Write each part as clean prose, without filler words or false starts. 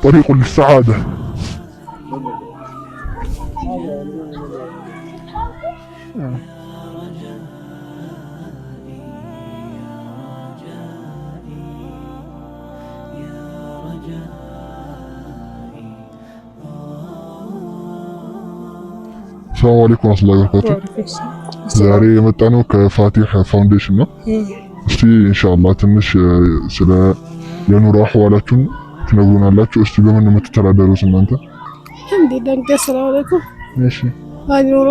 طريق للسعادة. السلام عليكم ورحمة الله وبركاته. ዛሬ የመጣነው ከፋቲህ ፋውንዴሽን ነው። እስቲ ኢንሻአላህ ትንሽ ስለ የኑሮ አህዋላችሁን ትነግሩናላችሁ። እስቲ በምን ነው የምትተዳደሩት እናንተ? አልሐምዱሊላህ ሰላም አለይኩም። እሺ አኑሮ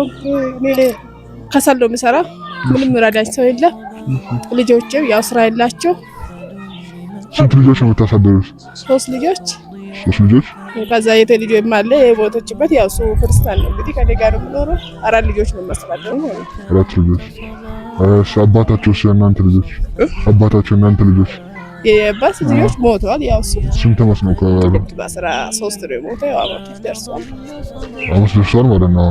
እኔ ከሰል ነው የምሰራው። ምንም ረዳኝ ሰው የለም። ልጆቼ ያው ስራ የላቸው። ስንት ልጆች ነው የምታሳድሩት? 3 ልጆች። 3 ልጆች? ከዛ ልጅ የማለ የሞተችበት ያው እሱ ክርስቲያን ነው። እንግዲህ ከኔ ጋር ነው የምኖረው። 4 ልጆች ነው የማስተዳድረው ማለት ነው። 4 ልጆች። አባታቸው እናንተ ልጆች? አባታቸው እናንተ ልጆች? የአባት ልጆች ሞተዋል። ያው እሱ ስንት ዓመት ነው? በ13 ነው የሞተው። ያው አመት ደርሷል። አመት ደርሷል ማለት ነው።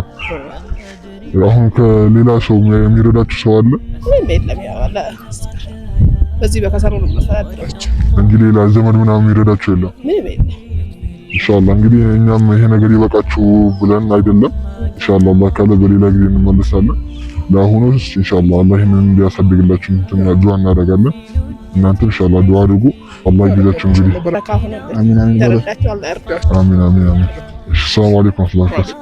አሁን ከሌላ ሰው የሚረዳችሁ ሰው አለ? ምንም የለም። ያው አለ በዚህ በከሰሩ ነው የማስተዳድራቸው እንጂ ሌላ ዘመድ ምናምን የሚረዳችሁ የለም? ምንም የለም። ኢንሻአላህ እንግዲህ እኛም ይሄ ነገር ይበቃችሁ ብለን አይደለም። ኢንሻአላህ አላህ ካለ በሌላ ጊዜ እንመለሳለን። ለአሁኑ ኢንሻአላህ አላህ ይሄንን እንዲያሳድግላችሁ ዱዓ እናደርጋለን። እናንተ ኢንሻአላህ ዱዓ አድርጉ። አላህ ይጀዛችሁ። እንግዲህ አሚን አሚን። አሚን አሚን አሚን። ሰላም አለይኩም ወራህመቱላሂ ወበረካቱህ።